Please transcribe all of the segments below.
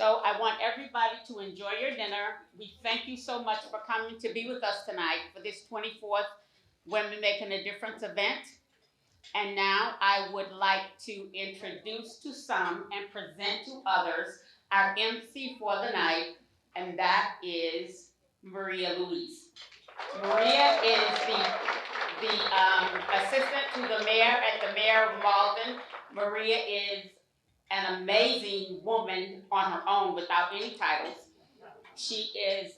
So I want everybody to enjoy your dinner. We thank you so much for coming to be with us tonight for this 24th Women Making a Difference event. And now I would like to introduce to some and present to others our MC for the night, and that is Maria Luise. Maria is the assistant to the mayor at the mayor of Malden. Maria is an amazing woman on her own without any titles. She is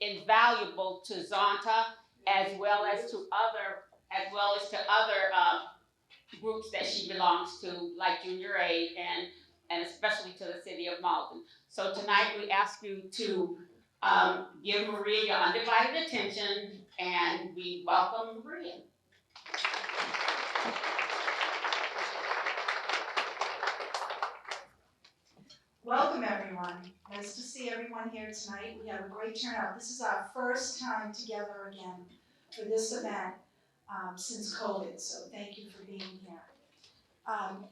invaluable to Zonta as well as to other groups that she belongs to, like Junior Aid and especially to the city of Malden. So tonight we ask you to give Maria your undivided attention, and we welcome Maria. Welcome everyone. Nice to see everyone here tonight. We have a great turnout. This is our first time together again for this event since COVID, so thank you for being here.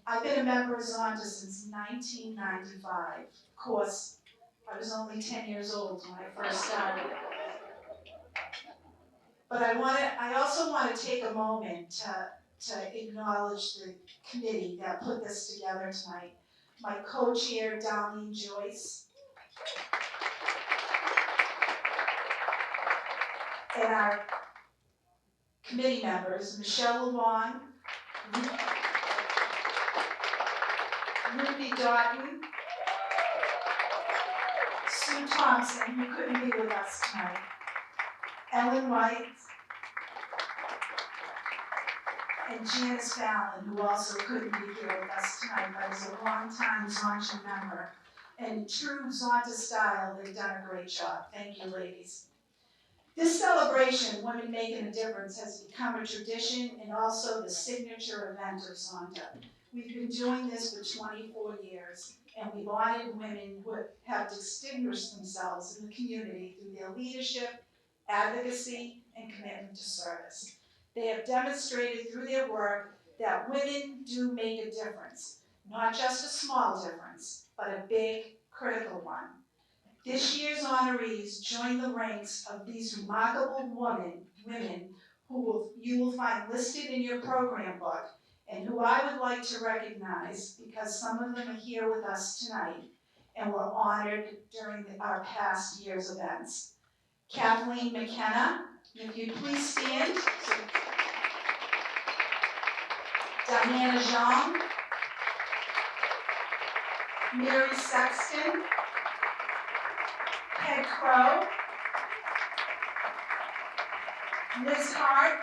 I've been a member of Zonta since 1995. Of course, I was only 10 years old when I first started. But I also want to take a moment to acknowledge the committee that put this together tonight. My co-chair, Darlene Joyce, and our committee members, Michelle Wong, Ruby Doughton, Sue Thompson, who couldn't be with us tonight, Ellen White, and Janice Fallon, who also couldn't be here with us tonight, but is a longtime Zonta member. And in true Zonta style, they've done a great job. Thank you, ladies. This celebration, Women Making a Difference, has become a tradition and also the signature event of Zonta. We've been doing this for 24 years, and we've honored women who have distinguished themselves in the community through their leadership, advocacy, and commitment to service. They have demonstrated through their work that women do make a difference, not just a small difference, but a big, critical one. This year's honorees join the ranks of these remarkable women who you will find listed in your program book, and who I would like to recognize because some of them are here with us tonight and were honored during our past year's events. Kathleen McKenna, if you'd please stand. Diana Jean, Mary Sexton, Peg Crow, Liz Hart,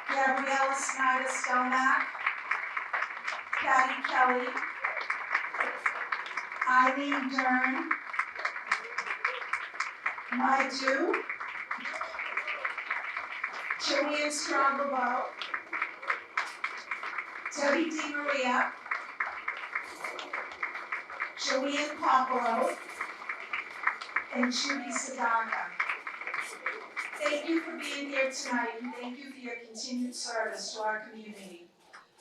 Gabriella Snyder-Stelmack, Patty Kelly, Eileen Dern, Mai Du, Joanne Strongbow, Debbie DiMaria, Joanne Popolo, and Judy Sadaka. Thank you for being here tonight, and thank you for your continued service to our community.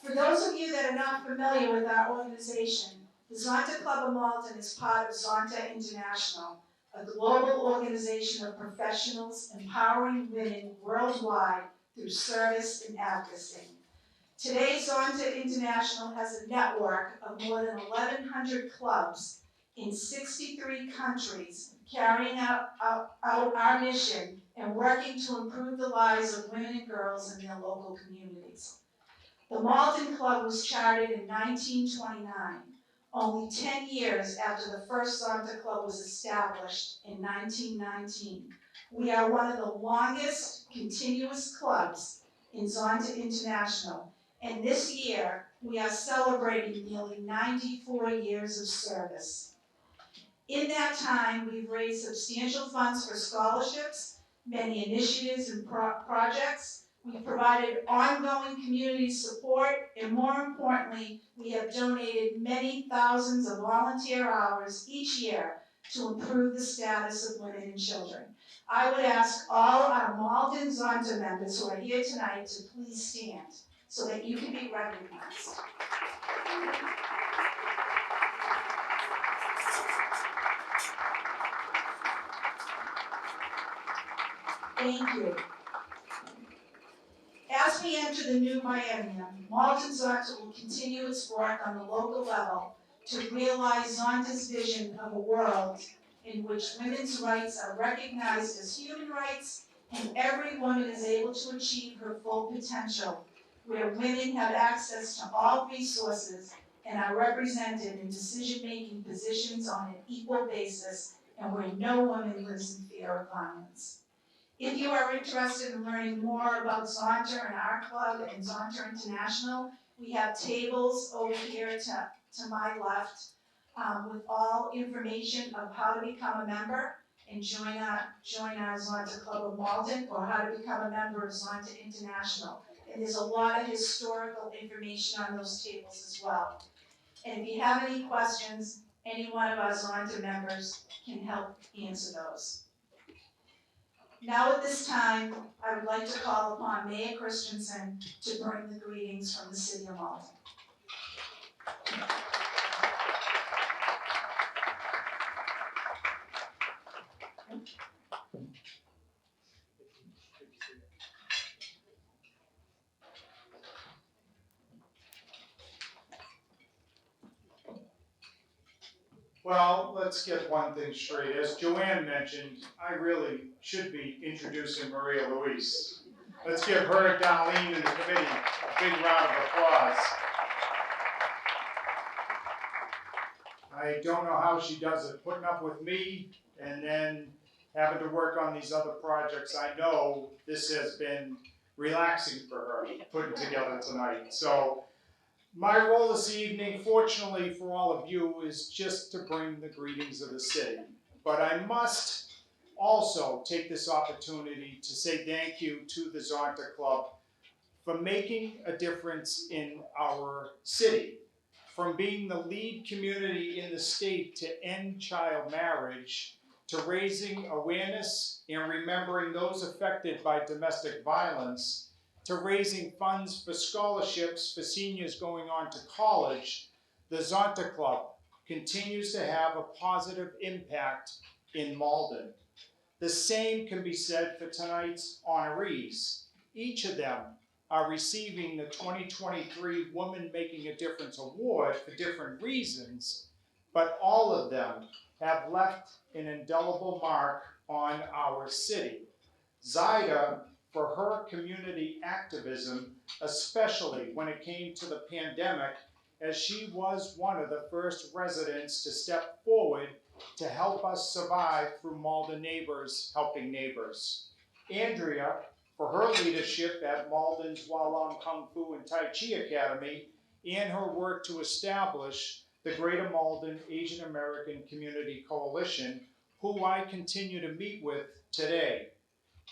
For those of you that are not familiar with our organization, the Zonta Club of Malden is part of Zonta International, a global organization of professionals empowering women worldwide through service and advocacy. Today, Zonta International has a network of more than 1,100 clubs in 63 countries, carrying out our mission and working to improve the lives of women and girls in their local communities. The Malden Club was chartered in 1929, only 10 years after the first Zonta Club was established in 1919. We are one of the longest continuous clubs in Zonta International, and this year we are celebrating nearly 94 years of service. In that time, we've raised substantial funds for scholarships, many initiatives and projects. We've provided ongoing community support, and more importantly, we have donated many thousands of volunteer hours each year to improve the status of women and children. I would ask all our Malden Zonta members who are here tonight to please stand so that you can be recognized. Thank you. As we enter the new biennium, Malden Zonta will continue its work on the local level to realize Zonta's vision of a world in which women's rights are recognized as human rights and every woman is able to achieve her full potential, where women have access to all resources and are represented in decision-making positions on an equal basis, and where no woman lives in fear of violence. If you are interested in learning more about Zonta and our club and Zonta International, we have tables over here to my left with all information of how to become a member and join our Zonta Club of Malden, or how to become a member of Zonta International. And there's a lot of historical information on those tables as well. And if you have any questions, any one of our Zonta members can help answer those. Now at this time, I would like to call upon Mayor Christensen to bring the greetings from the City of Malden. Well, let's get one thing straight. As Joanne mentioned, I really should be introducing Maria Luise. Let's give her, Darlene, and the committee a big round of applause. I don't know how she does it, putting up with me and then having to work on these other projects. I know this has been relaxing for her, putting together tonight. So my role this evening, fortunately for all of you, is just to bring the greetings of the city. But I must also take this opportunity to say thank you to the Zonta Club for making a difference in our city. From being the lead community in the state to end child marriage, to raising awareness and remembering those affected by domestic violence, to raising funds for scholarships for seniors going on to college, the Zonta Club continues to have a positive impact in Malden. The same can be said for tonight's honorees. Each of them are receiving the 2023 Woman Making a Difference Award for different reasons, but all of them have left an indelible mark on our city. Zaida, for her community activism, especially when it came to the pandemic, as she was one of the first residents to step forward to help us survive through Malden Neighbors Helping Neighbors. Andrea, for her leadership at Malden's Wallong Kung Fu and Tai Chi Academy, and her work to establish the Greater Malden Asian American Community Coalition, who I continue to meet with today.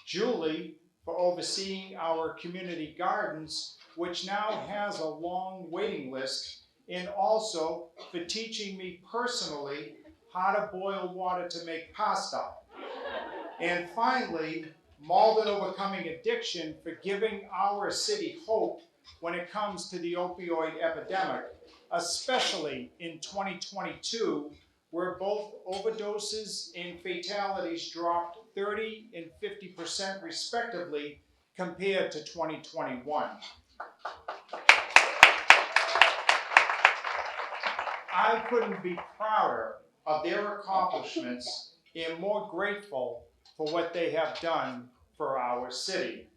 Julie, for overseeing our community gardens, which now has a long waiting list, and also for teaching me personally how to boil water to make pasta. And finally, Malden Overcoming Addiction for giving our city hope when it comes to the opioid epidemic, especially in 2022, where both overdoses and fatalities dropped 30 and 50% respectively compared to 2021. I couldn't be prouder of their accomplishments and more grateful for what they have done for our city.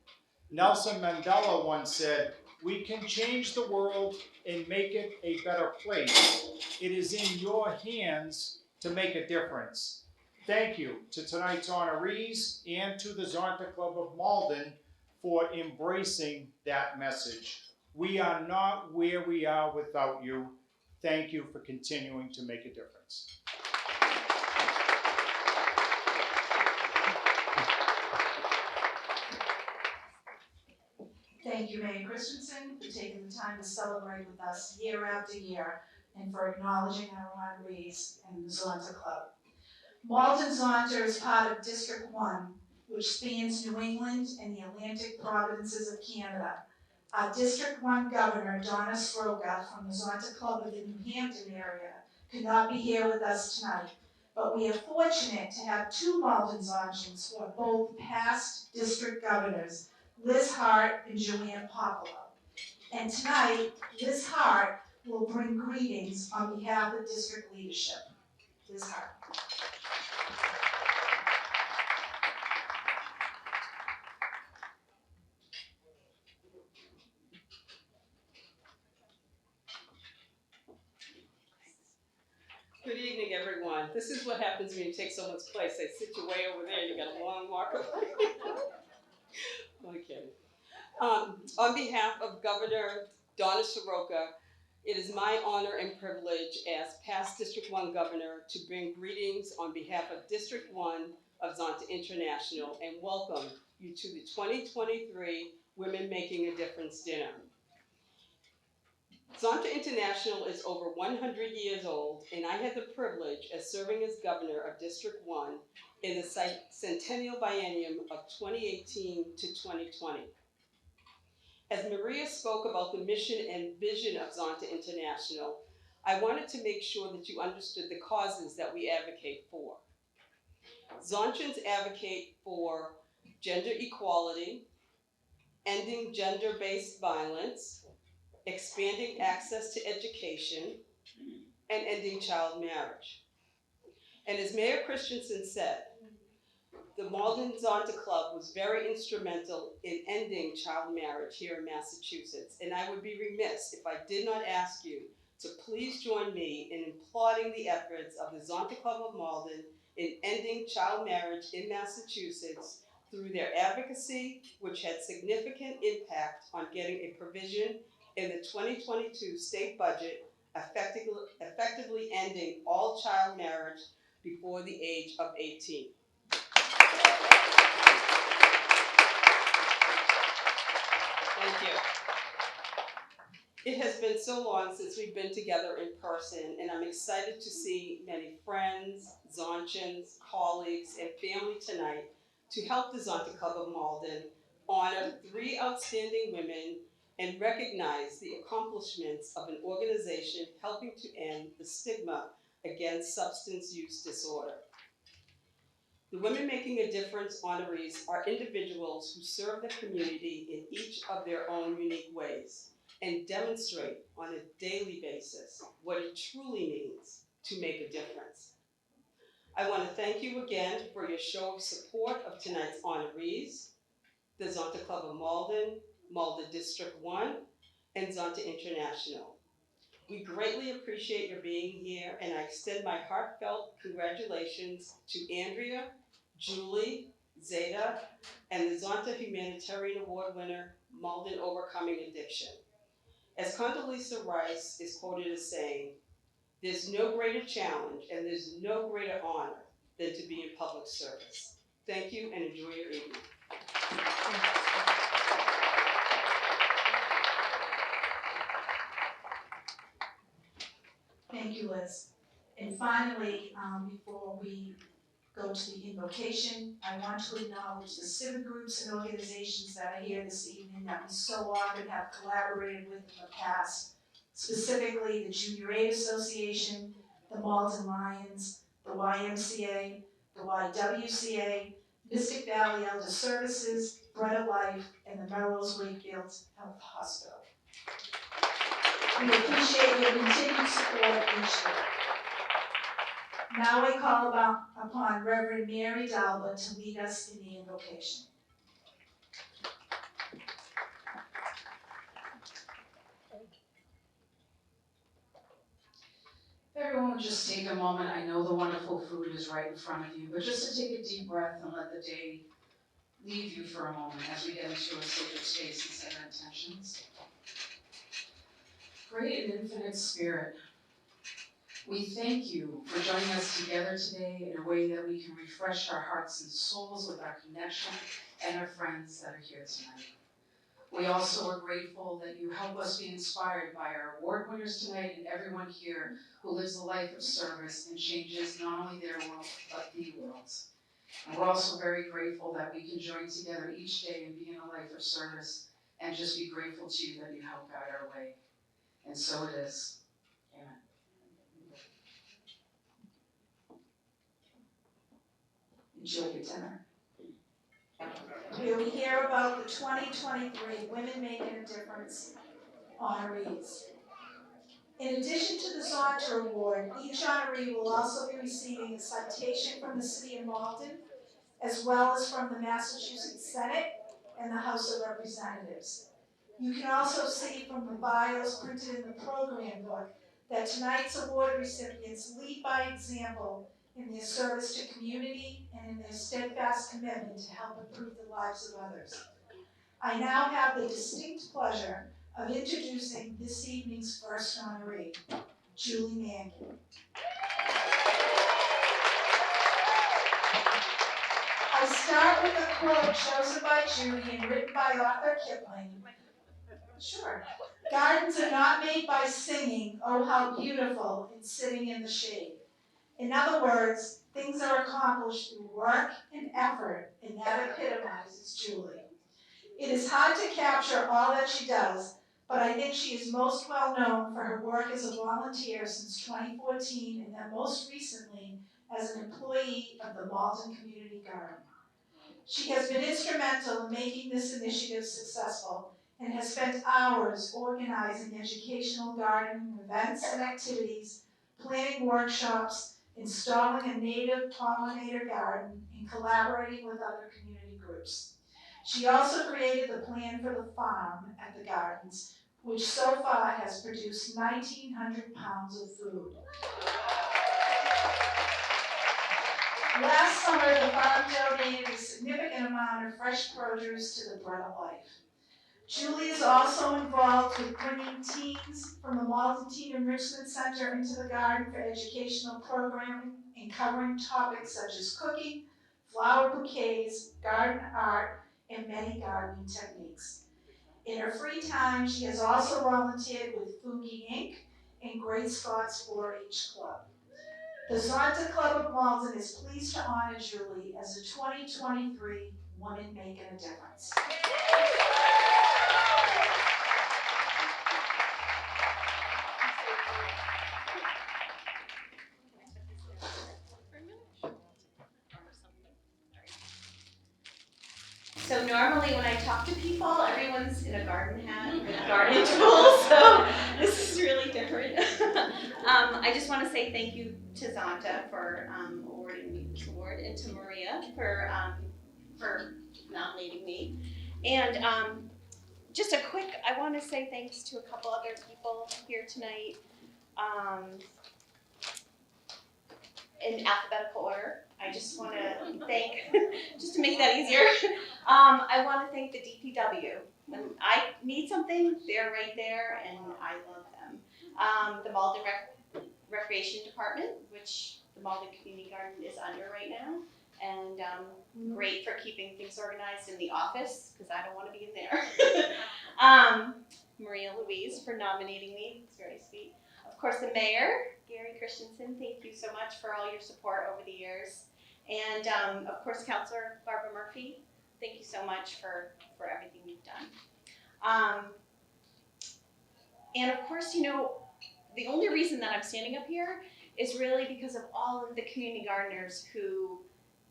Nelson Mandela once said, "We can change the world and make it a better place. It is in your hands to make a difference." Thank you to tonight's honorees and to the Zonta Club of Malden for embracing that message. We are not where we are without you. Thank you for continuing to make a difference. Thank you, Mayor Christensen, for taking the time to celebrate with us year after year and for acknowledging our honorees and the Zonta Club. Malden Zonta is part of District 1, which spans New England and the Atlantic provinces of Canada. Our District 1 Governor, Donna Sroka, from the Zonta Club of the New Hampton area, could not be here with us tonight, but we are fortunate to have two Malden Zontians who are both past district governors, Liz Hart and Julianne Popolo. And tonight, Liz Hart will bring greetings on behalf of district leadership. Liz Hart. Good evening, everyone. This is what happens when you take someone's place. They sit you way over there, you got a long walk away. Okay. On behalf of Governor Donna Soroka, it is my honor and privilege as past District 1 Governor to bring greetings on behalf of District 1 of Zonta International and welcome you to the 2023 Women Making a Difference Dinner. Zonta International is over 100 years old, and I had the privilege of serving as governor of District 1 in the centennial biennium of 2018 to 2020. As Maria spoke about the mission and vision of Zonta International, I wanted to make sure that you understood the causes that we advocate for. Zontans advocate for gender equality, ending gender-based violence, expanding access to education, and ending child marriage. And as Mayor Christensen said, the Malden Zonta Club was very instrumental in ending child marriage here in Massachusetts, and I would be remiss if I did not ask you to please join me in applauding the efforts of the Zonta Club of Malden in ending child marriage in Massachusetts through their advocacy, which had significant impact on getting a provision in the 2022 state budget effectively ending all child marriage before the age of 18. Thank you. It has been so long since we've been together in person, and I'm excited to see many friends, Zontians, colleagues, and family tonight to help the Zonta Club of Malden honor 3 outstanding women and recognize the accomplishments of an organization helping to end the stigma against substance use disorder. The Women Making a Difference honorees are individuals who serve the community in each of their own unique ways and demonstrate on a daily basis what it truly means to make a difference. I want to thank you again for your show of support of tonight's honorees, the Zonta Club of Malden, Malden District 1, and Zonta International. We greatly appreciate your being here, and I extend my heartfelt congratulations to Andrea, Julie, Zayda, and the Zonta Humanitarian Award winner, Malden Overcoming Addiction. As Condoleezza Rice is quoted as saying, "There's no greater challenge and there's no greater honor than to be in public service." Thank you and enjoy your evening. Thank you, Liz. And finally, before we go to the invocation, I want to acknowledge the civic groups and organizations that are here this evening that we so often have collaborated with in the past, specifically the Junior Aid Association, the Malden Lions, the YMCA, the YWCA, Mystic Valley Elder Services, Bread of Life, and the Melrose Wakefield Health Hospital. We appreciate your continued support each year. Now I call upon Reverend Mary Dalba to lead us in the invocation. Everyone will just take a moment. I know the wonderful food is right in front of you, but just to take a deep breath and let the day leave you for a moment as we get into a sacred space and set our intentions. Great and infinite Spirit, we thank you for joining us together today in a way that we can refresh our hearts and souls with our connection and our friends that are here tonight. We also are grateful that you help us be inspired by our award winners tonight and everyone here who lives a life of service and changes not only their world, but the world's. And we're also very grateful that we can join together each day and be in a life of service and just be grateful to you that you help guide our way. And so it is. Amen. Enjoy your dinner. We'll hear about the 2023 Women Making a Difference honorees. In addition to the Zonta Award, each honoree will also be receiving a citation from the City of Malden, as well as from the Massachusetts Senate and the House of Representatives. You can also see from the bios printed in the program book that tonight's award recipients lead by example in their service to community and in their steadfast commitment to help improve the lives of others. I now have the distinct pleasure of introducing this evening's first honoree, Julie Mangan. I start with a quote chosen by Judy and written by author Kipling. Sure. Gardens are not made by singing, oh how beautiful, and sitting in the shade. In other words, things are accomplished through work and effort, and that epitomizes Julie. It is hard to capture all that she does, but I think she is most well known for her work as a volunteer since 2014, and then most recently as an employee of the Malden Community Garden. She has been instrumental in making this initiative successful and has spent hours organizing educational gardening events and activities, planning workshops, installing a native pollinator garden, and collaborating with other community groups. She also created the plan for the farm at the gardens, which so far has produced 1,900 pounds of food. Last summer, the farm donated a significant amount of fresh produce to the Bread of Life. Julie is also involved with bringing teens from the Malden Teen Enrichment Center into the garden for educational programming and covering topics such as cooking, flower bouquets, garden art, and many gardening techniques. In her free time, she has also volunteered with Fugi Inc. and Great Scots 4-H Club. The Zonta Club of Malden is pleased to honor Julie as a 2023 Woman Making a Difference. So normally when I talk to people, everyone's in a garden hat with gardening tools, so this is really different. I just want to say thank you to Zonta for awarding me this award, and to Maria for nominating me. And just a quick, I want to say thanks to a couple other people here tonight, in alphabetical order. I just want to thank, just to make that easier, I want to thank the DPW. When I need something, they're right there, and I love them. The Malden Recreation Department, which the Malden Community Garden is under right now, and great for keeping things organized in the office, because I don't want to be in there. Maria Louise for nominating me, it's very sweet. Of course, the mayor, Gary Christensen, thank you so much for all your support over the years. And of course, Councilor Barbara Murphy, thank you so much for everything you've done. And of course, you know, the only reason that I'm standing up here is really because of all of the community gardeners who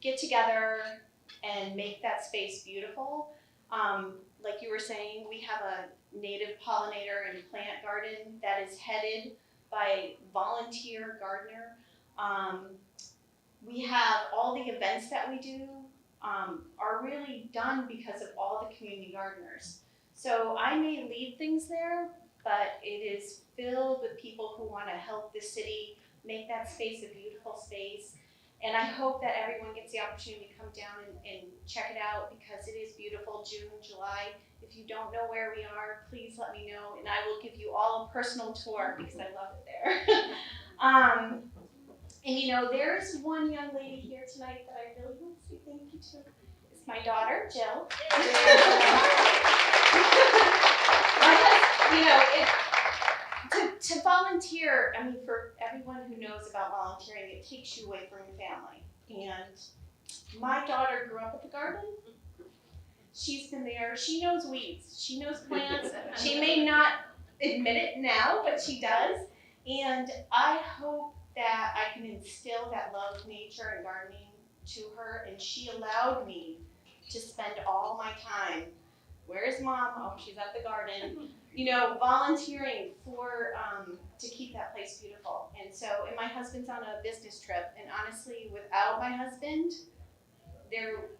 get together and make that space beautiful. Like you were saying, we have a native pollinator and plant garden that is headed by volunteer gardener. We have all the events that we do are really done because of all the community gardeners. So I may leave things there, but it is filled with people who want to help the city make that space a beautiful space. And I hope that everyone gets the opportunity to come down and check it out, because it is beautiful. June, July. If you don't know where we are, please let me know, and I will give you all a personal tour because I love it there. And you know, there is one young lady here tonight that I really want to say thank you to. It's my daughter, Jill. You know, to volunteer, I mean, for everyone who knows about volunteering, it takes you away from your family. And my daughter grew up at the garden. She's been there. She knows weeds. She knows plants. She may not admit it now, but she does. And I hope that I can instill that love of nature and gardening to her, and she allowed me to spend all my time. Where's mom? Oh, she's at the garden. You know, volunteering for to keep that place beautiful. And so, and my husband's on a business trip, and honestly, without my husband,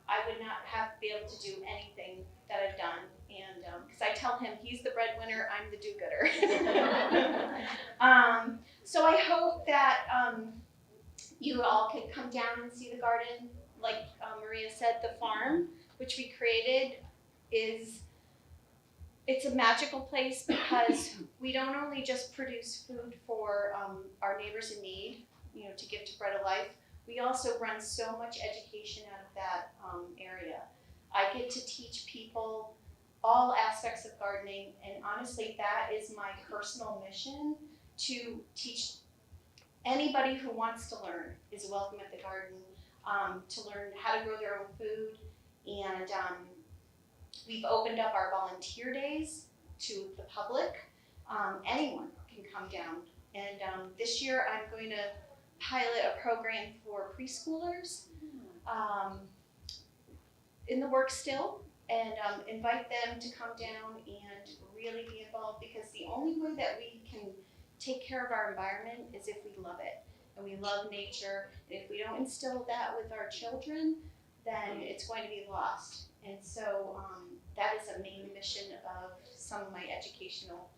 I would not have been able to do anything that I've done. And because I tell him he's the breadwinner, I'm the do-gooder. So I hope that you all can come down and see the garden. Like Maria said, the farm, which we created, it's a magical place because we don't only just produce food for our neighbors in need, you know, to give to Bread of Life. We also run so much education out of that area. I get to teach people all aspects of gardening, and honestly, that is my personal mission, to teach anybody who wants to learn is welcome at the garden, to learn how to grow their own food. And we've opened up our volunteer days to the public. Anyone can come down. And this year I'm going to pilot a program for preschoolers in the works still, and invite them to come down and really be involved, because the only way that we can take care of our environment is if we love it and we love nature. And if we don't instill that with our children, then it's going to be lost. And so that is a main mission of some of my educational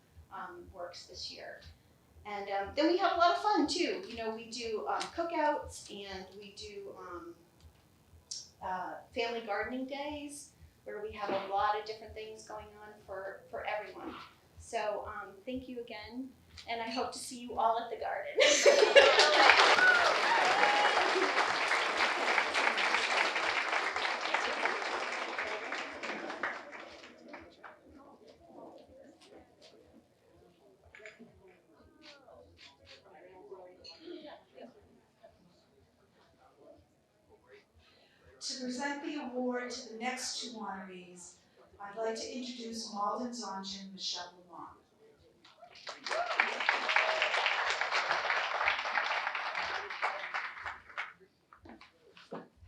works this year. And then we have a lot of fun too. You know, we do cookouts, and we do family gardening days, where we have a lot of different things going on for everyone. So thank you again, and I hope to see you all at the garden. To present the award to the next two honorees, I'd like to introduce Malden, Zonta, and Michelle Wong.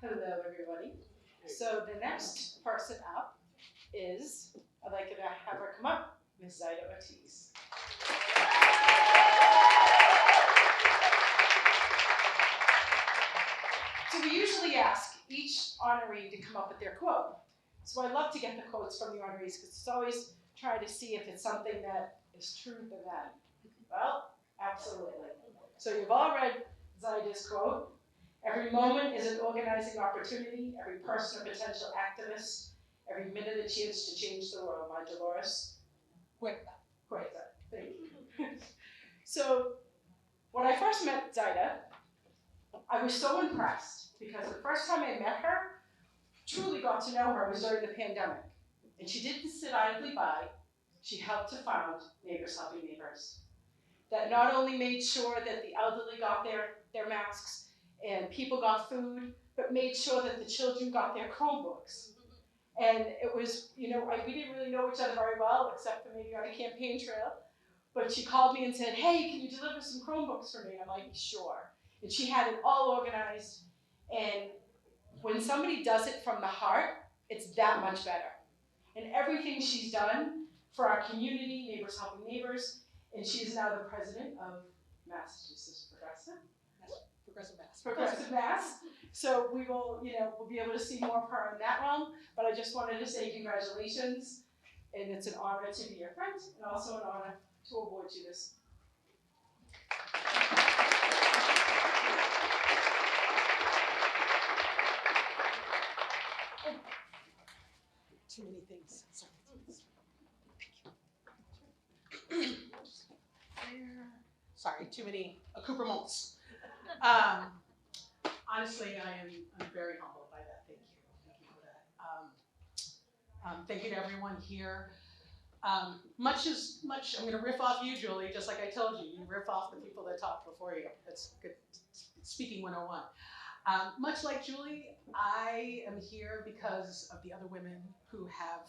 Hello, everybody. So the next person up is, I'd like to have her come up, Ms. Zayda Ortiz. So we usually ask each honoree to come up with their quote. So I love to get the quotes from the honorees, because it's always trying to see if it's something that is true for them. Well, absolutely. So you've all read Zayda's quote. Every moment is an organizing opportunity, every person a potential activist, every minute a chance to change the world, by Dolores Huerta. Thank you. So when I first met Zaida, I was so impressed, because the first time I met her, truly got to know her, was during the pandemic. And she didn't sit idly by, she helped to found Neighbors Helping Neighbors. That not only made sure that the elderly got their masks and people got food, but made sure that the children got their Chromebooks. And it was, you know, we didn't really know each other very well, except for maybe on a campaign trail. But she called me and said, hey, can you deliver some Chromebooks for me? I'm like, sure. And she had it all organized. And when somebody does it from the heart, it's that much better. And everything she's done for our community, Neighbors Helping Neighbors, and she is now the president of Massachusetts Progressive Mass. So we will, you know, we'll be able to see more of her in that realm. But I just wanted to say congratulations, and it's an honor to be your friend, and also an honor to award you this. Too many things. Sorry. Sorry, too many accoutrements. Honestly, I'm very humbled by that. Thank you. Thank you for that. Thank you to everyone here. Much, I'm going to riff off you, Julie, just like I told you. You riff off the people that talked before you. That's good. Speaking 101. Much like Julie, I am here because of the other women who have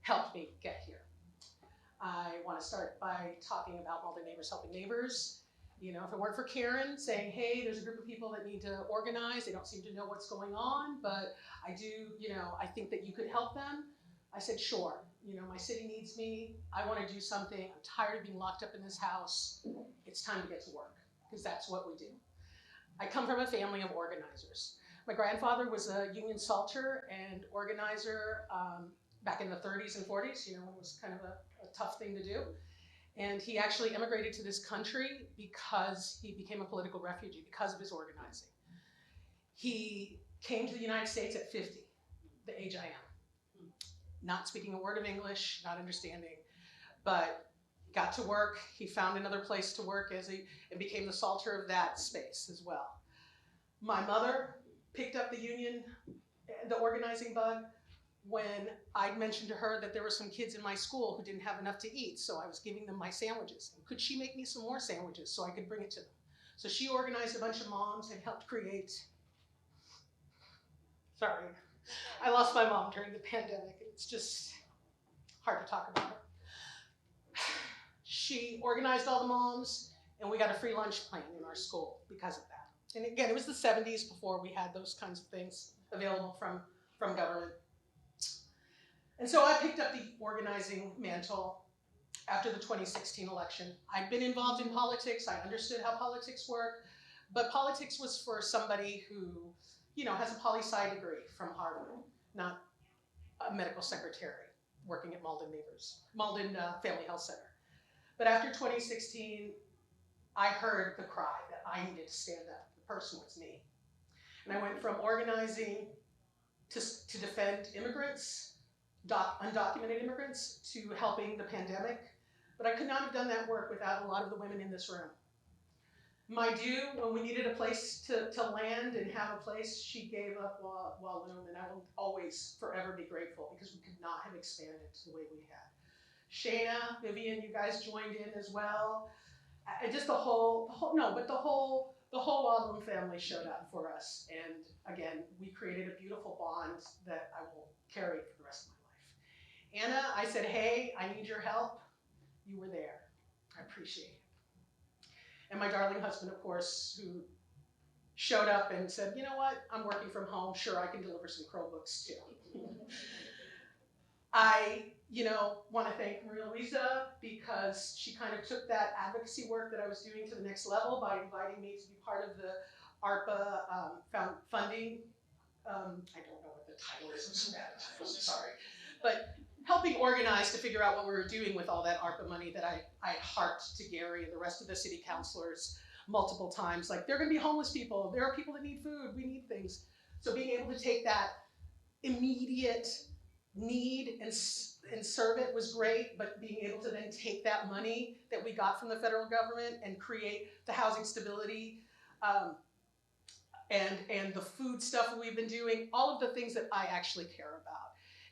helped me get here. I want to start by talking about Malden Neighbors Helping Neighbors. You know, if it weren't for Karen saying, hey, there's a group of people that need to organize, they don't seem to know what's going on, but I do, you know, I think that you could help them. I said, sure, you know, my city needs me, I wanna do something, I'm tired of being locked up in this house, it's time to get to work, because that's what we do. I come from a family of organizers. My grandfather was a union salter and organizer back in the 30s and 40s, you know, when it was kind of a tough thing to do. And he actually immigrated to this country because he became a political refugee, because of his organizing. He came to the United States at 50, the age I am. Not speaking a word of English, not understanding, but got to work. He found another place to work and became the salter of that space as well. My mother picked up the union, the organizing bug, when I mentioned to her that there were some kids in my school who didn't have enough to eat, so I was giving them my sandwiches. And could she make me some more sandwiches so I could bring it to them? So she organized a bunch of moms and helped create, sorry, I lost my mom during the pandemic. It's just hard to talk about her. She organized all the moms, and we got a free lunch plan in our school because of that. And again, it was the 70s before we had those kinds of things available from government. And so I picked up the organizing mantle after the 2016 election. I'd been involved in politics, I understood how politics work, but politics was for somebody who, you know, has a poli-sci degree from Harvard, not a medical secretary working at Malden Family Health Center. But after 2016, I heard the cry that I needed to stand up. The person was me. And I went from organizing to defend immigrants, undocumented immigrants, to helping the pandemic. But I could not have done that work without a lot of the women in this room. My due, when we needed a place to land and have a place, she gave up Walloon, and I will always forever be grateful because we could not have expanded the way we had. Shayna, Vivian, you guys joined in as well. Just the whole Walloon family showed up for us. And again, we created a beautiful bond that I will carry for the rest of my life. Anna, I said, hey, I need your help. You were there. I appreciate it. And my darling husband, of course, who showed up and said, you know what, I'm working from home. Sure, I can deliver some Chromebooks too. I, want to thank Luise because she kind of took that advocacy work that I was doing to the next level by inviting me to be part of the ARPA funding. I don't know what the title is, I'm so bad, I'm sorry. But helping organize to figure out what we were doing with all that ARPA money that I harped to Gary and the rest of the city councilors multiple times. Like, there are gonna be homeless people, there are people that need food, we need things. So being able to take that immediate need and serve it was great, but being able to then take that money that we got from the federal government and create the housing stability and the food stuff we've been doing, all of the things that I actually care about.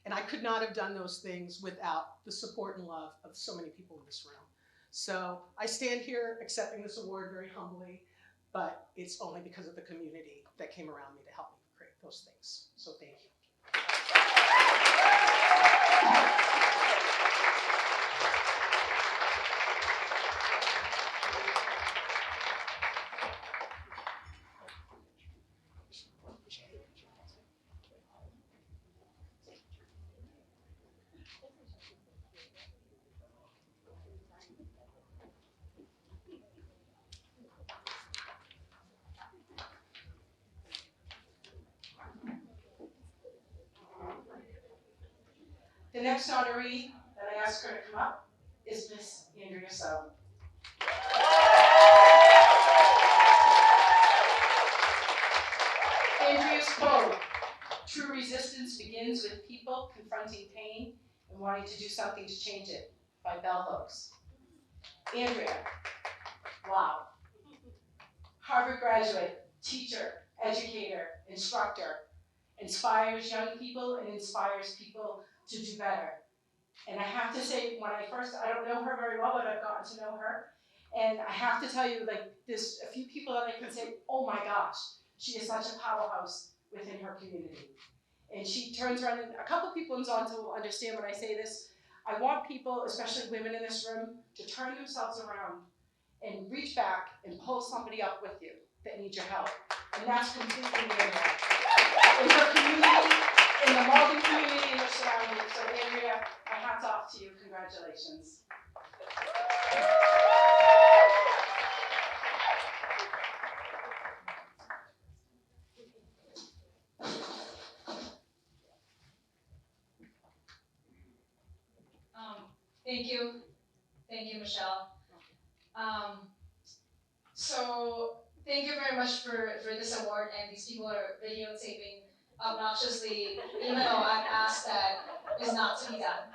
And I could not have done those things without the support and love of so many people in this room. So I stand here accepting this award very humbly, but it's only because of the community that came around me to help me create those things. So thank you. The next honoree that I asked her to come up is Miss Andrea So. Andrea's quote, "True resistance begins with people confronting pain and wanting to do something to change it," by bell hooks. Andrea, wow. Harvard graduate, teacher, educator, instructor, inspires young people and inspires people to do better. And I have to say, I don't know her very well, but I've gotten to know her. And I have to tell you, there's a few people that I can say, oh my gosh, she is such a powerhouse within her community. And she turns around, and a couple people in Zonta will understand when I say this. I want people, especially women in this room, to turn themselves around and reach back and pull somebody up with you that needs your help. And that's completely Andrea. In her community, in the Malden community, and the surroundings. So Andrea, my hat's off to you. Congratulations. Thank you, Michelle. So thank you very much for this award, and these people are videotaping obnoxiously, even though I've asked that is not to be done.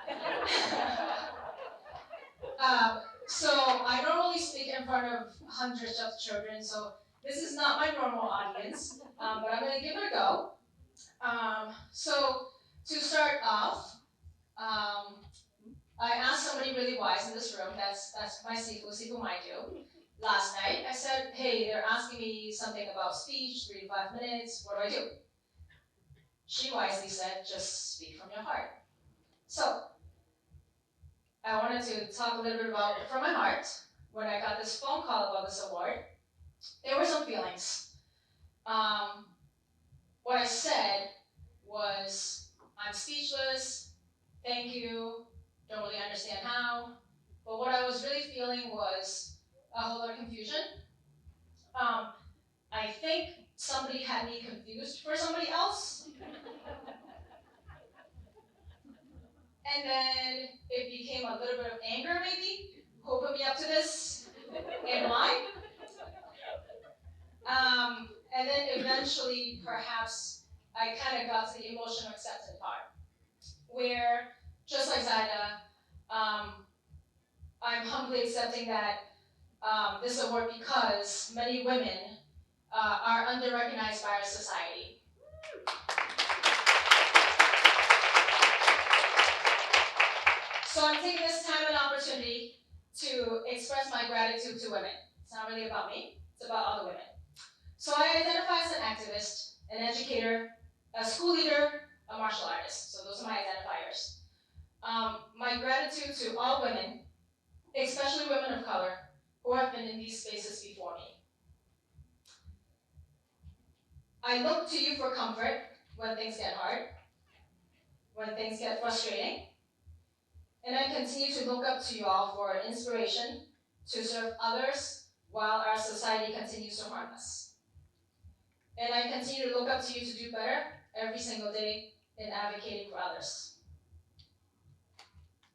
So I normally speak in front of hundreds of children, so this is not my normal audience, but I'm gonna give it a go. So to start off, I asked somebody really wise in this room, that's my Sifu Maidu. Last night, I said, hey, they're asking me something about speech, 3 to 5 minutes, what do? She wisely said, just speak from your heart. So, I wanted to talk a little bit about from my heart. When I got this phone call about this award, there were some feelings. What I said was, I'm speechless, thank you, don't really understand how. But what I was really feeling was a whole lot of confusion. I think somebody had me confused for somebody else. And then it became a little bit of anger maybe. Who put me up to this? And why? And then eventually, perhaps, I kind of got to the emotional acceptance part, where, just like Zaida, I'm humbly accepting that this award because many women are under-recognized by our society. So I'm taking this time and opportunity to express my gratitude to women. It's not really about me, it's about all the women. So I identify as an activist, an educator, a school leader, a martial artist. So those are my identifiers. My gratitude to all women, especially women of color, who have been in these spaces before me. I look to you for comfort when things get hard, when things get frustrating, and I continue to look up to you all for inspiration to serve others while our society continues to harm us. And I continue to look up to you to do better every single day in advocating for others.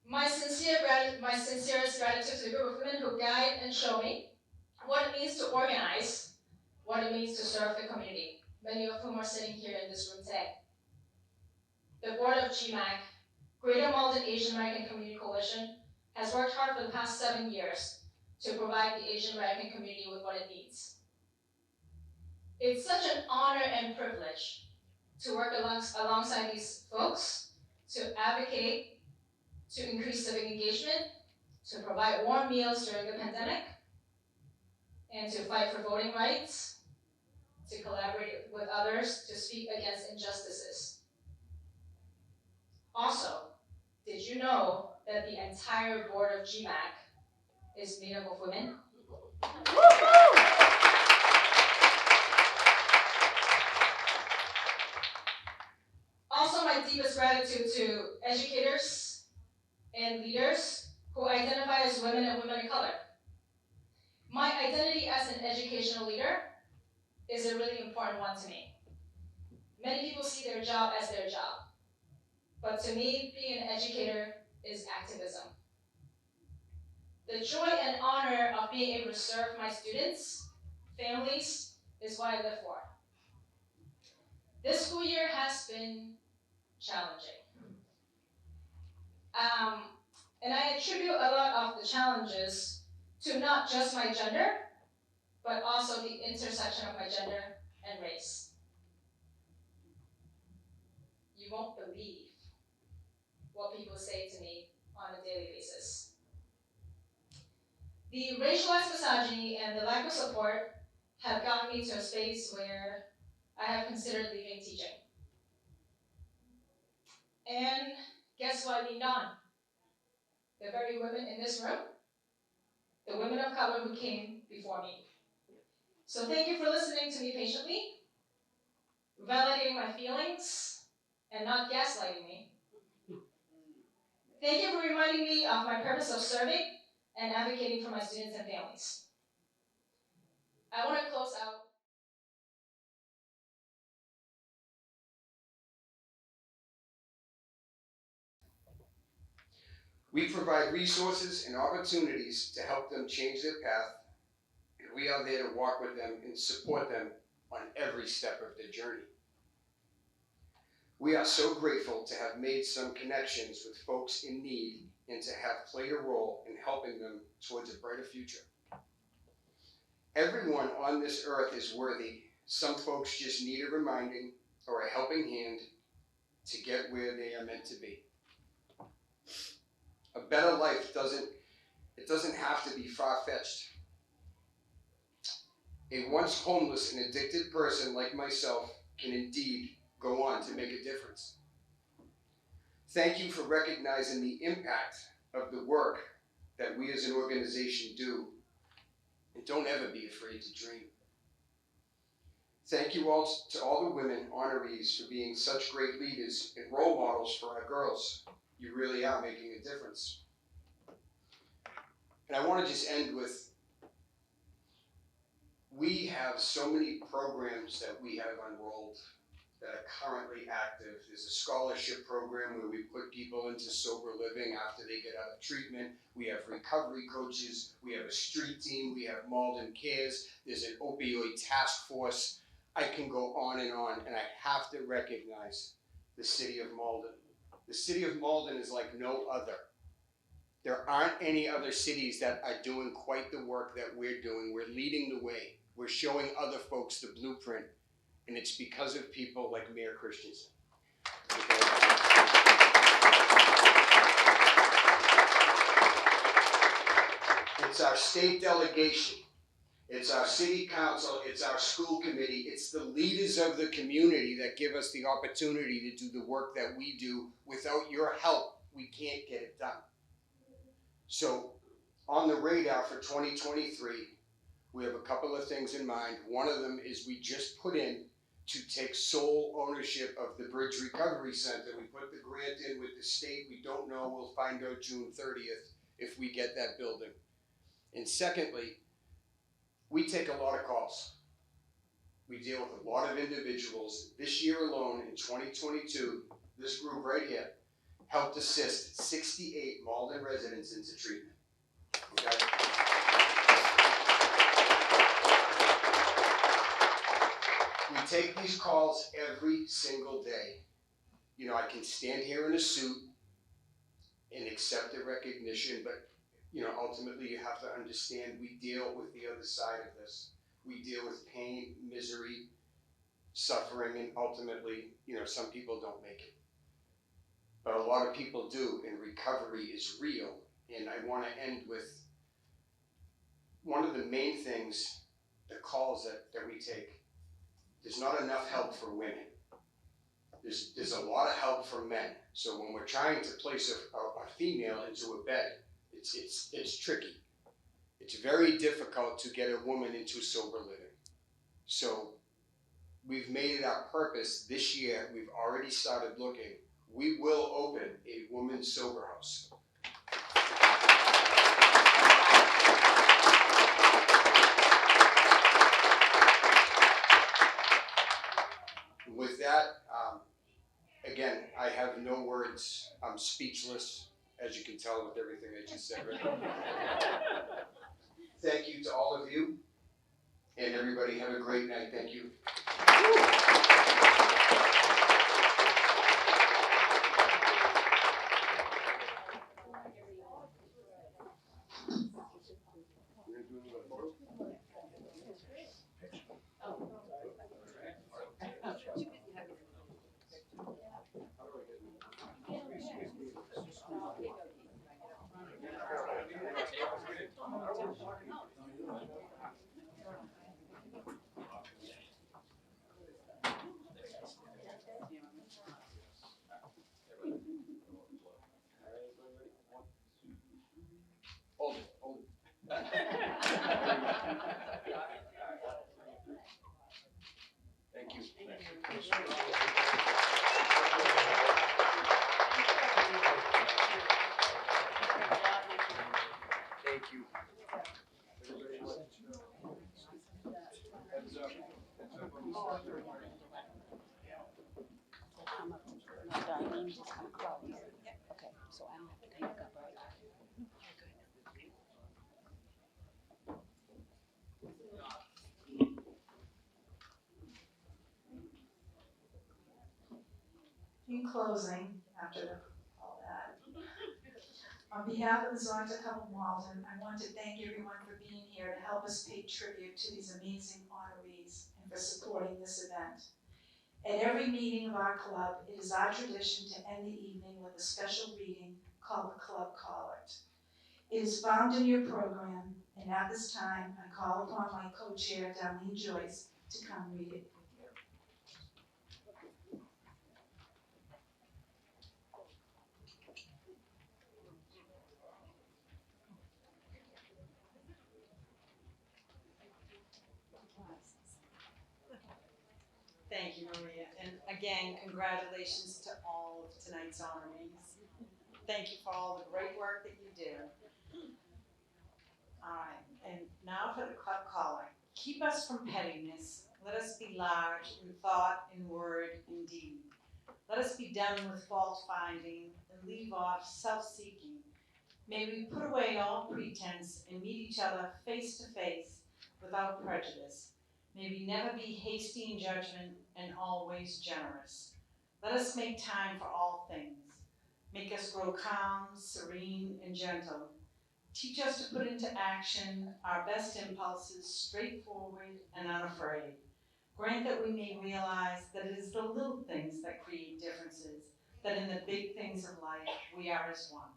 My sincerest gratitude to the group of women who guide and show me what it means to organize, what it means to serve the community, many of whom are sitting here in this room today. The board of GMAC, Greater Malden Asian American Community Coalition, has worked hard for the past 7 years to provide the Asian American community with what it needs. It's such an honor and privilege to work alongside these folks, to advocate, to increase civic engagement, to provide warm meals during the pandemic, and to fight for voting rights, to collaborate with others to speak against injustices. Also, did you know that the entire board of GMAC is made up of women? Also, my deepest gratitude to educators and leaders who identify as women and women of color. My identity as an educational leader is a really important one to me. Many people see their job as their job, but to me, being an educator is activism. The joy and honor of being able to serve my students, families, is what I live for. This school year has been challenging. And I attribute a lot of the challenges to not just my gender, but also the intersection of my gender and race. You won't believe what people say to me on a daily basis. The racialized misogyny and the lack of support have gotten me to a space where I have considered leaving teaching. And guess what I leaned on? The very women in this room, the women of color who came before me. So thank you for listening to me patiently, validating my feelings, and not gaslighting me. Thank you for reminding me of my purpose of serving and advocating for my students and families. I want to close out. We provide resources and opportunities to help them change their path, and we are there to walk with them and support them on every step of their journey. We are so grateful to have made some connections with folks in need and to have played a role in helping them towards a brighter future. Everyone on this earth is worthy. Some folks just need a reminding or a helping hand to get where they are meant to be. A better life doesn't have to be far-fetched. A once homeless and addicted person like myself can indeed go on to make a difference. Thank you for recognizing the impact of the work that we as an organization do, and don't ever be afraid to dream. Thank you all to all the women honorees for being such great leaders and role models for our girls. You really are making a difference. And I want to just end with, we have so many programs that we have enrolled that are currently active. There's a scholarship program where we put people into sober living after they get out of treatment. We have recovery coaches. We have a street team. We have Malden Cares. There's an opioid task force. I can go on, and I have to recognize the city of Malden. The city of Malden is like no other. There aren't any other cities that are doing quite the work that we're doing. We're leading the way. We're showing other folks the blueprint, and it's because of people like Mayor Christensen. It's our state delegation. It's our city council. It's our school committee. It's the leaders of the community that give us the opportunity to do the work that we do. Without your help, we can't get it done. So on the radar for 2023, we have a couple of things in mind. One of them is we just put in to take sole ownership of the Bridge Recovery Center. We put the grant in with the state. We don't know. We'll find out June 30th if we get that building. And secondly, we take a lot of calls. We deal with a lot of individuals. This year alone, in 2022, this group right here helped assist 68 Malden residents into treatment. Okay? We take these calls every single day. You know, I can stand here in a suit and accept the recognition, but you know, ultimately you have to understand we deal with the other side of this. We deal with pain, misery, suffering, and ultimately, you know, some people don't make it. But a lot of people do, and recovery is real. And I want to end with one of the main things, the calls that we take. There's not enough help for women. There's a lot of help for men. So when we're trying to place a female into a bed, it's tricky. It's very difficult to get a woman into sober living. So we've made it our purpose this year. We've already started looking. We will open a women's sober house. With that, again, I have no words. I'm speechless, as you can tell with everything I just said right now. Thank you to all of you, and everybody have a great night. Thank you. Hold it. Thank you. Everybody wants to know. Heads up. In closing, after all that, on behalf of the Zonta couple Malden, I want to thank everyone for being here to help us pay tribute to these amazing honorees and for supporting this event. At every meeting of our club, it is our tradition to end the evening with a special reading called the Club Collect. It is found in your program, and at this time, I call upon my co-chair, Darlene Joyce, to come read it with you. Thank you, Maria, and again, congratulations to all of tonight's honorees. Thank you for all the great work that you do. All right, and now for the club calling. Keep us from pettiness. Let us be large in thought, in word, in deed. Let us be done with fault finding and leave off self-seeking. May we put away all pretense and meet each other face to face without prejudice. May we never be hasty in judgment and always generous. Let us make time for all things. Make us grow calm, serene, and gentle. Teach us to put into action our best impulses, straightforward and unafraid. Grant that we may realize that it is the little things that create differences, that in the big things of life we are as one.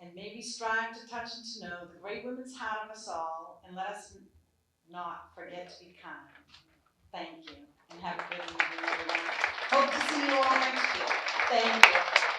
And may we strive to touch and to know the great women's heart of us all, and let us not forget to be kind. Thank you, and have a good evening, everyone. Hope to see you all next year. Thank you.